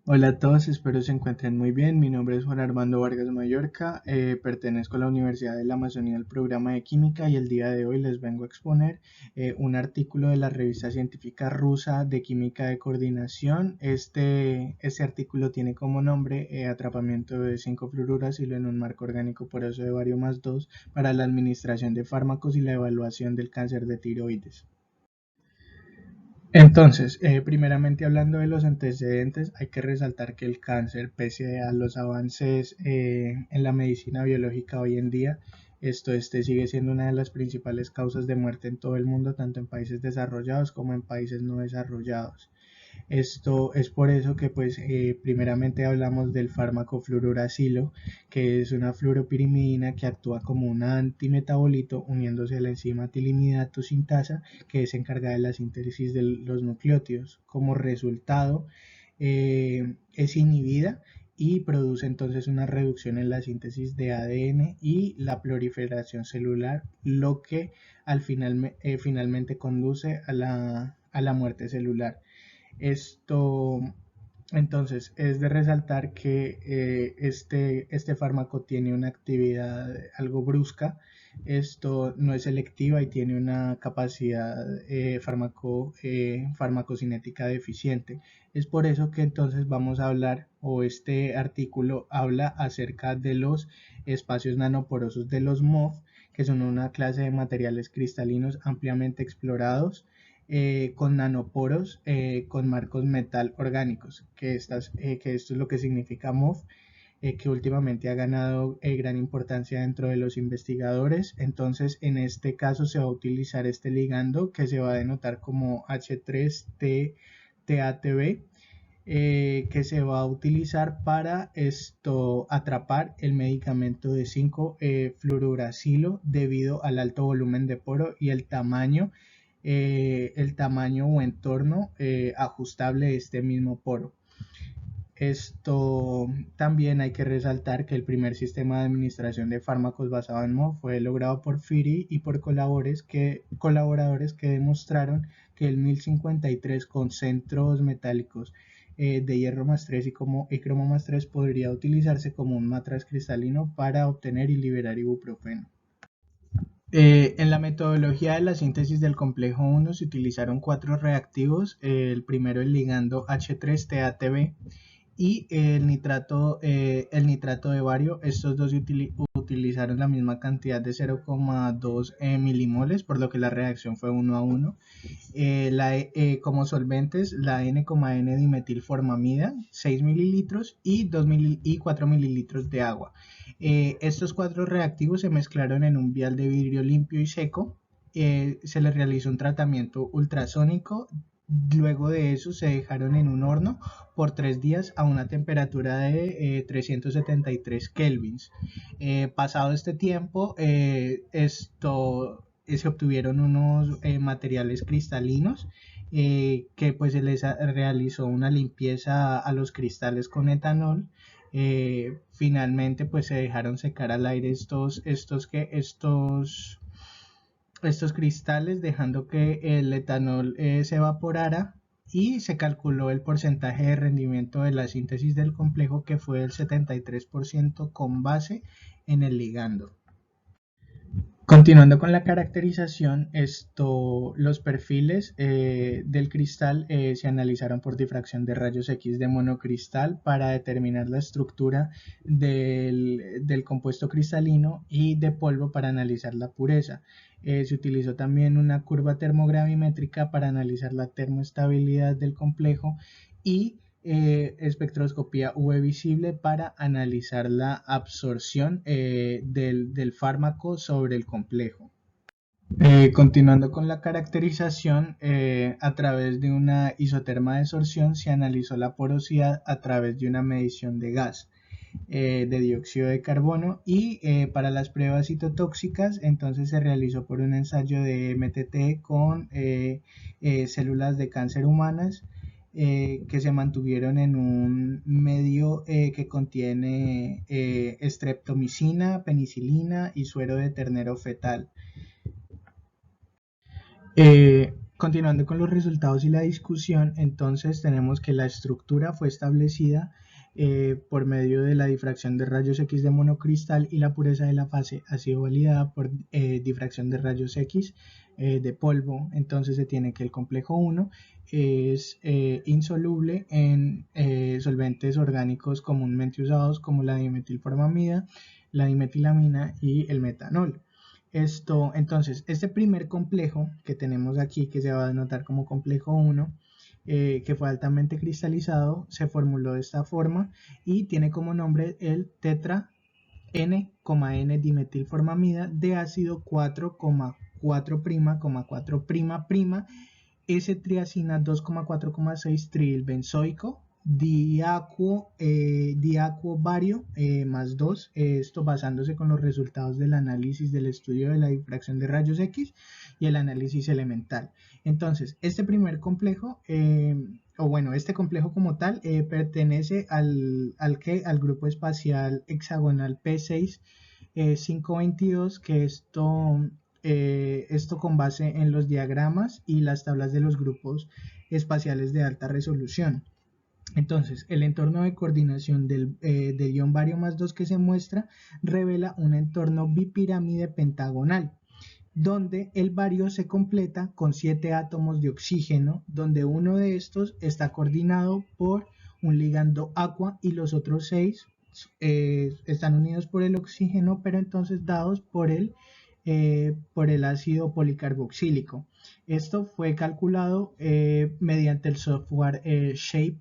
Hola a todos, espero se encuentren muy bien. Mi nombre es Juan Armando Vargas Mallorca, pertenezco a la Universidad de la Amazonía al programa de Química y el día de hoy les vengo a exponer un artículo de la revista científica rusa de Química de Coordinación. Este artículo tiene como nombre Atrapamiento de 5-fluoruracilo en un marco orgánico poroso de bario más 2 para la administración de fármacos y la evaluación del cáncer de tiroides. Entonces, primeramente hablando de los antecedentes, hay que resaltar que el cáncer, pese a los avances en la medicina biológica hoy en día, este sigue siendo una de las principales causas de muerte en todo el mundo, tanto en países desarrollados como en países no desarrollados. Esto es por eso que pues primeramente hablamos del fármaco fluoruracilo, que es una fluoropirimidina que actúa como un antimetabolito uniéndose a la enzima tilimidatocinasa sintasa, que es encargada de la síntesis de los nucleótidos. Como resultado, es inhibida y produce entonces una reducción en la síntesis de ADN y la proliferación celular, lo que finalmente conduce a la muerte celular. Esto, entonces, es de resaltar que este fármaco tiene una actividad algo brusca. Esto no es selectiva y tiene una capacidad farmacocinética deficiente. Es por eso que entonces vamos a hablar, o este artículo habla acerca de los espacios nanoporosos de los MOF, que son una clase de materiales cristalinos ampliamente explorados con nanoporos con marcos metal orgánicos, que esto es lo que significa MOF, que últimamente ha ganado gran importancia dentro de los investigadores. Entonces, en este caso se va a utilizar este ligando que se va a denotar como H3TATB, que se va a utilizar para atrapar el medicamento de 5-fluoruracilo debido al alto volumen de poro y el tamaño o entorno ajustable de este mismo poro. Esto también hay que resaltar que el primer sistema de administración de fármacos basado en MOF fue logrado por Firi y por colaboradores que demostraron que el 1053 con centros metálicos de hierro más 3 y cromo más 3 podría utilizarse como un matraz cristalino para obtener y liberar ibuprofeno. En la metodología de la síntesis del complejo 1 se utilizaron cuatro reactivos, el primero el ligando H3TATB y el nitrato de bario. Estos dos utilizaron la misma cantidad de 0,2 milimoles, por lo que la reacción fue 1 a 1. Como solventes, la N,N dimetilformamida, 6 mililitros y 4 mililitros de agua. Estos cuatro reactivos se mezclaron en un vial de vidrio limpio y seco. Se les realizó un tratamiento ultrasónico. Luego de eso se dejaron en un horno por 3 días a una temperatura de 373 kelvins. Pasado este tiempo, se obtuvieron unos materiales cristalinos que pues se les realizó una limpieza a los cristales con etanol. Finalmente pues se dejaron secar al aire estos cristales, dejando que el etanol se evaporara y se calculó el porcentaje de rendimiento de la síntesis del complejo, que fue del 73% con base en el ligando. Continuando con la caracterización, los perfiles del cristal se analizaron por difracción de rayos X de monocristal para determinar la estructura del compuesto cristalino y de polvo para analizar la pureza. Se utilizó también una curva termogravimétrica para analizar la termoestabilidad del complejo y espectroscopía UV visible para analizar la absorción del fármaco sobre el complejo. Continuando con la caracterización, a través de una isoterma de sorción se analizó la porosidad a través de una medición de gas de dióxido de carbono y para las pruebas citotóxicas entonces se realizó por un ensayo de MTT con células de cáncer humanas que se mantuvieron en un medio que contiene streptomicina, penicilina y suero de ternero fetal. Continuando con los resultados y la discusión, entonces tenemos que la estructura fue establecida por medio de la difracción de rayos X de monocristal y la pureza de la fase ha sido validada por difracción de rayos X de polvo. Entonces se tiene que el complejo 1 es insoluble en solventes orgánicos comúnmente usados como la dimetilformamida, la dimetilamina y el metanol. Entonces, este primer complejo que tenemos aquí, que se va a denotar como complejo 1, que fue altamente cristalizado, se formuló de esta forma y tiene como nombre el tetra N, dimetilformamida de ácido 4,4',4', S-triacina 2,4,6 trilbenzoico, diacuo bario más 2, esto basándose con los resultados del análisis del estudio de la difracción de rayos X y el análisis elemental. Entonces, este primer complejo, este complejo como tal, pertenece al grupo espacial hexagonal P6 522, que esto con base en los diagramas y las tablas de los grupos espaciales de alta resolución. Entonces, el entorno de coordinación del ion bario más 2 que se muestra revela un entorno bipirámide pentagonal, donde el bario se completa con 7 átomos de oxígeno, donde uno de estos está coordinado por un ligando aqua y los otros 6 están unidos por el oxígeno, pero entonces dados por el ácido policarboxílico. Esto fue calculado mediante el software Shape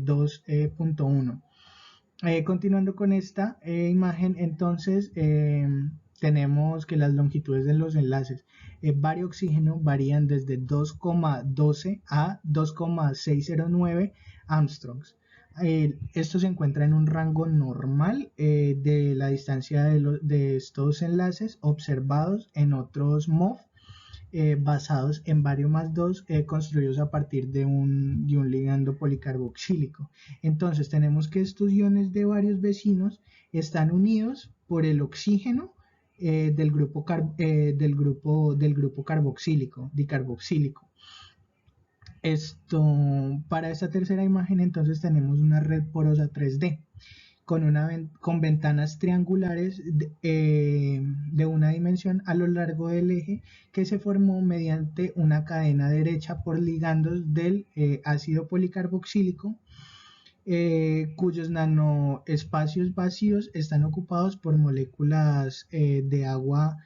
2.1. Continuando con esta imagen, entonces tenemos que las longitudes de los enlaces bario oxígeno varían desde 2,12 a 2,609 Armstrongs. Esto se encuentra en un rango normal de la distancia de estos enlaces observados en otros MOF basados en bario más 2 construidos a partir de un ligando policarboxílico. Entonces tenemos que estos iones de varios vecinos están unidos por el oxígeno del grupo carboxílico, dicarboxílico. Para esta tercera imagen entonces tenemos una red porosa 3D con ventanas triangulares de una dimensión a lo largo del eje que se formó mediante una cadena derecha por ligandos del ácido policarboxílico cuyos nanoespacios vacíos están ocupados por moléculas de agua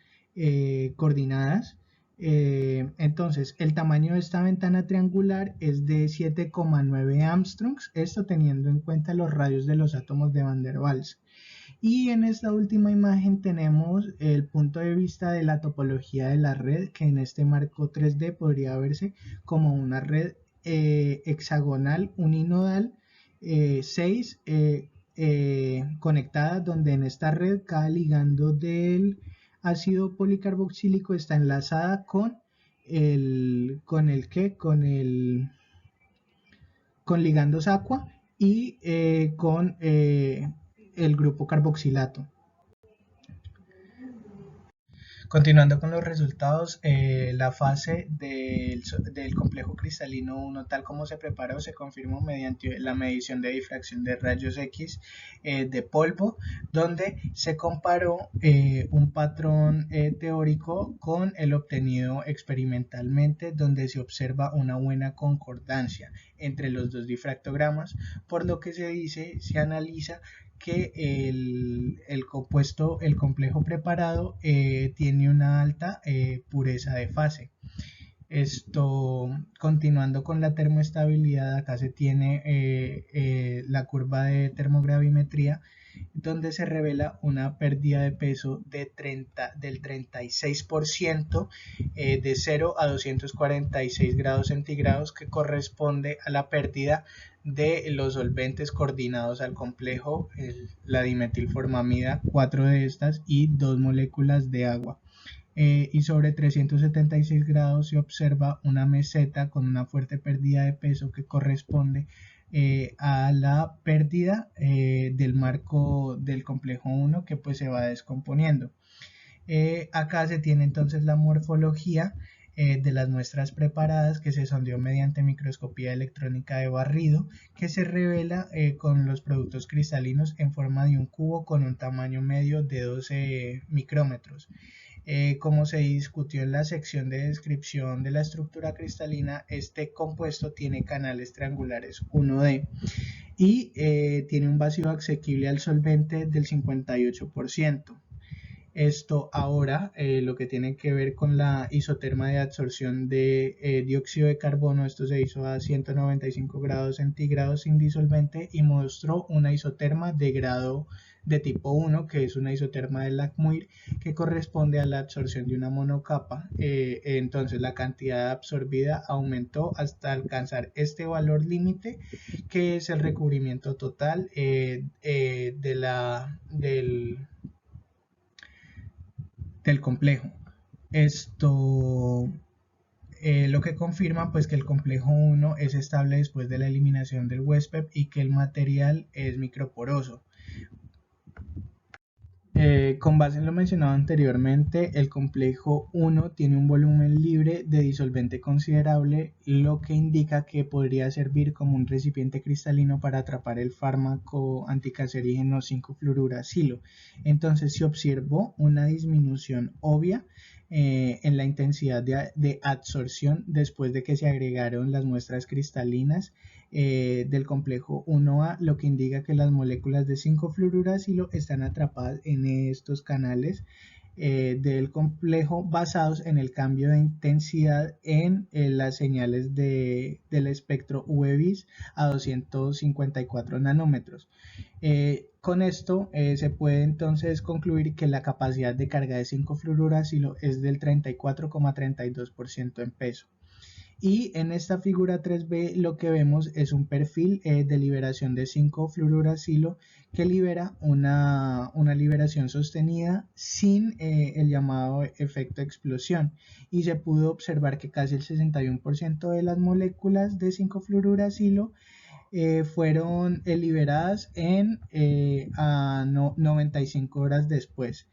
coordinadas. Entonces, el tamaño de esta ventana triangular es de 7,9 Armstrongs, esto teniendo en cuenta los radios de los átomos de Van der Waals. Y en esta última imagen tenemos el punto de vista de la topología de la red, que en este marco 3D podría verse como una red hexagonal uninodal 6 conectadas, donde en esta red cada ligando del ácido policarboxílico está enlazada con ligandos aqua y con el grupo carboxilato. Continuando con los resultados, la fase del complejo cristalino 1 tal como se preparó se confirmó mediante la medición de difracción de rayos X de polvo, donde se comparó un patrón teórico con el obtenido experimentalmente, donde se observa una buena concordancia entre los dos difractogramas, por lo que se analiza que el complejo preparado tiene una alta pureza de fase. Continuando con la termoestabilidad, acá se tiene la curva de termogravimetría, donde se revela una pérdida de peso del 36% de 0 a 246 grados centígrados, que corresponde a la pérdida de los solventes coordinados al complejo, la dimetilformamida, 4 de estas y 2 moléculas de agua. Y sobre 376 grados se observa una meseta con una fuerte pérdida de peso que corresponde a la pérdida del marco del complejo 1, que pues se va descomponiendo. Acá se tiene entonces la morfología de las muestras preparadas que se sondeó mediante microscopía electrónica de barrido, que se revela con los productos cristalinos en forma de un cubo con un tamaño medio de 12 micrómetros. Como se discutió en la sección de descripción de la estructura cristalina, este compuesto tiene canales triangulares 1D y tiene un vacío asequible al solvente del 58%. Esto ahora, lo que tiene que ver con la isoterma de absorción de dióxido de carbono, esto se hizo a 195 grados centígrados sin disolvente y mostró una isoterma de grado de tipo 1, que es una isoterma de Langmuir, que corresponde a la absorción de una monocapa. Entonces la cantidad absorbida aumentó hasta alcanzar este valor límite, que es el recubrimiento total del complejo. Esto lo que confirma pues que el complejo 1 es estable después de la eliminación del huésped y que el material es microporoso. Con base en lo mencionado anteriormente, el complejo 1 tiene un volumen libre de disolvente considerable, lo que indica que podría servir como un recipiente cristalino para atrapar el fármaco anticancerígeno 5-fluoruracilo. Entonces se observó una disminución obvia en la intensidad de absorción después de que se agregaron las muestras cristalinas del complejo 1A, lo que indica que las moléculas de 5-fluoruracilo están atrapadas en estos canales del complejo basados en el cambio de intensidad en las señales del espectro UV-Vis a 254 nanómetros. Con esto se puede entonces concluir que la capacidad de carga de 5-fluoruracilo es del 34,32% en peso. Y en esta figura 3B lo que vemos es un perfil de liberación de 5-fluoruracilo que libera una liberación sostenida sin el llamado efecto explosión, y se pudo observar que casi el 61% de las moléculas de 5-fluoruracilo fueron liberadas a 95 horas después.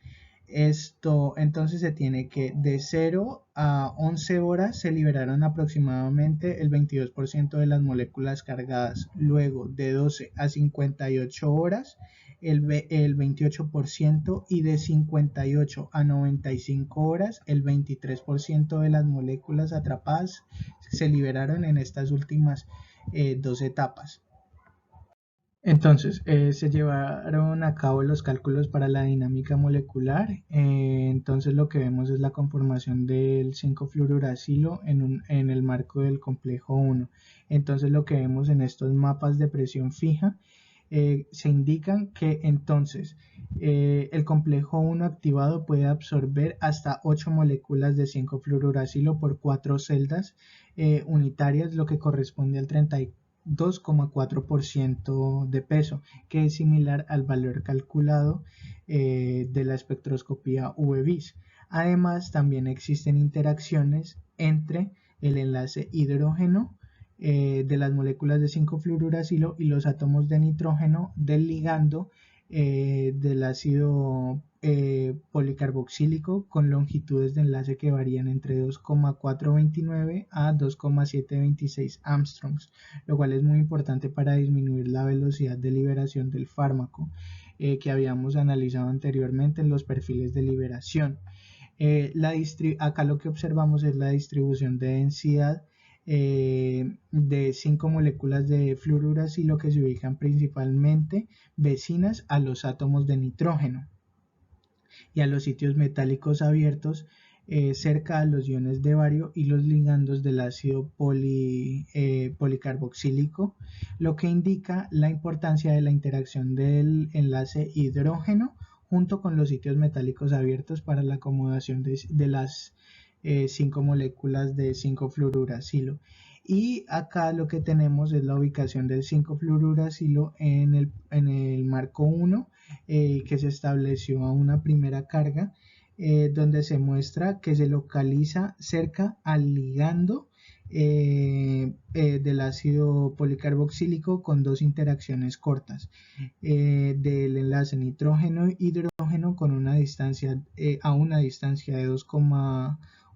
Esto entonces se tiene que de 0 a 11 horas se liberaron aproximadamente el 22% de las moléculas cargadas. Luego de 12 a 58 horas el 28%, y de 58 a 95 horas el 23% de las moléculas atrapadas se liberaron en estas últimas dos etapas. Entonces, se llevaron a cabo los cálculos para la dinámica molecular. Entonces, lo que vemos es la conformación del 5-fluoruracilo en el marco del complejo 1. Entonces, lo que vemos en estos mapas de presión fija se indican que entonces el complejo 1 activado puede absorber hasta 8 moléculas de 5-fluoruracilo por 4 celdas unitarias, lo que corresponde al 2,4% de peso, que es similar al valor calculado de la espectroscopía UV-Vis. Además, también existen interacciones entre el enlace hidrógeno de las moléculas de 5-fluoruracilo y los átomos de nitrógeno del ligando del ácido policarboxílico, con longitudes de enlace que varían entre 2,429 a 2,726 Armstrongs, lo cual es muy importante para disminuir la velocidad de liberación del fármaco que habíamos analizado anteriormente en los perfiles de liberación. Acá lo que observamos es la distribución de densidad de 5 moléculas de fluoruracilo que se ubican principalmente vecinas a los átomos de nitrógeno y a los sitios metálicos abiertos cerca a los iones de bario y los ligandos del ácido policarboxílico, lo que indica la importancia de la interacción del enlace hidrógeno junto con los sitios metálicos abiertos para la acomodación de las 5 moléculas de 5-fluoruracilo. Y acá lo que tenemos es la ubicación del 5-fluoruracilo en el marco 1, que se estableció a una primera carga, donde se muestra que se localiza cerca al ligando del ácido policarboxílico con dos interacciones cortas del enlace nitrógeno-hidrógeno con una distancia a una distancia de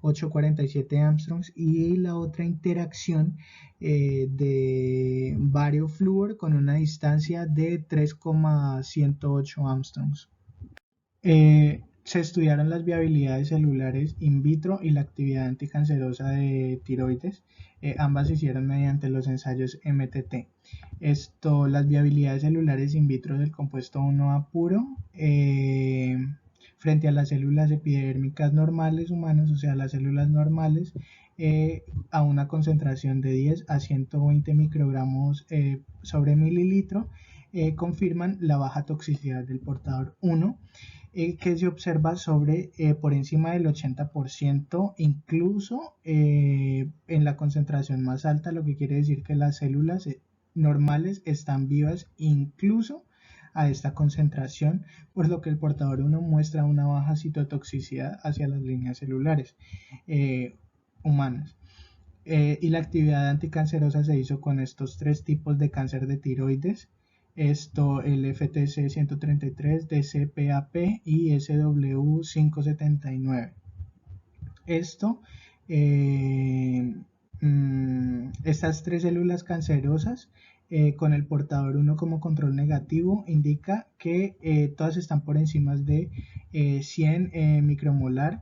8,47 Armstrongs, y la otra interacción de bario-flúor con una distancia de 3,108 Armstrongs. Se estudiaron las viabilidades celulares in vitro y la actividad anticancerosa de tiroides. Ambas se hicieron mediante los ensayos MTT. Las viabilidades celulares in vitro del compuesto 1A puro frente a las células epidérmicas normales humanas, o sea, las células normales, a una concentración de 10 a 120 microgramos sobre mililitro, confirman la baja toxicidad del portador 1, que se observa por encima del 80%, incluso en la concentración más alta, lo que quiere decir que las células normales están vivas incluso a esta concentración, por lo que el portador 1 muestra una baja citotoxicidad hacia las líneas celulares humanas. Y la actividad anticancerosa se hizo con estos tres tipos de cáncer de tiroides: el FTC 133, DCPAP y SW579. Estas tres células cancerosas con el portador 1 como control negativo indica que todas están por encima de 100 micromolar,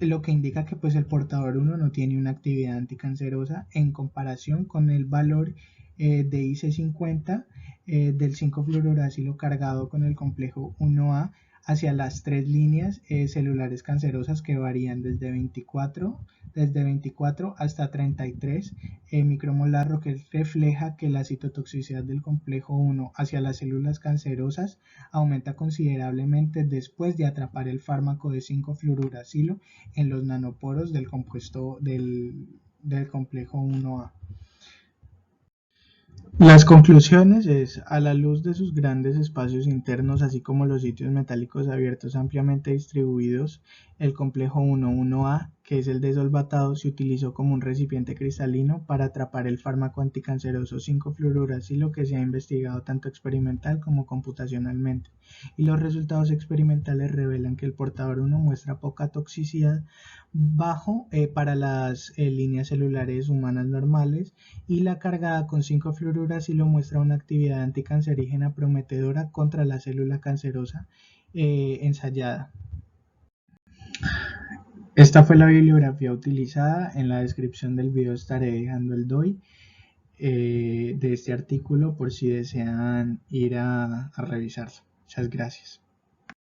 lo que indica que pues el portador 1 no tiene una actividad anticancerosa en comparación con el valor de IC50 del 5-fluoruracilo cargado con el complejo 1A hacia las tres líneas celulares cancerosas, que varían desde 24 hasta 33 micromolar, lo que refleja que la citotoxicidad del complejo 1 hacia las células cancerosas aumenta considerablemente después de atrapar el fármaco de 5-fluoruracilo en los nanoporos del compuesto del complejo 1A. Las conclusiones es: a la luz de sus grandes espacios internos, así como los sitios metálicos abiertos ampliamente distribuidos, el complejo 1,1A, que es el desolvatado, se utilizó como un recipiente cristalino para atrapar el fármaco anticanceroso 5-fluoruracilo, que se ha investigado tanto experimental como computacionalmente, y los resultados experimentales revelan que el portador 1 muestra poca toxicidad bajo para las líneas celulares humanas normales, y la cargada con 5-fluoruracilo muestra una actividad anticancerígena prometedora contra la célula cancerosa ensayada. Esta fue la bibliografía utilizada. En la descripción del video estaré dejando el DOI de este artículo por si desean ir a revisarlo. Muchas gracias.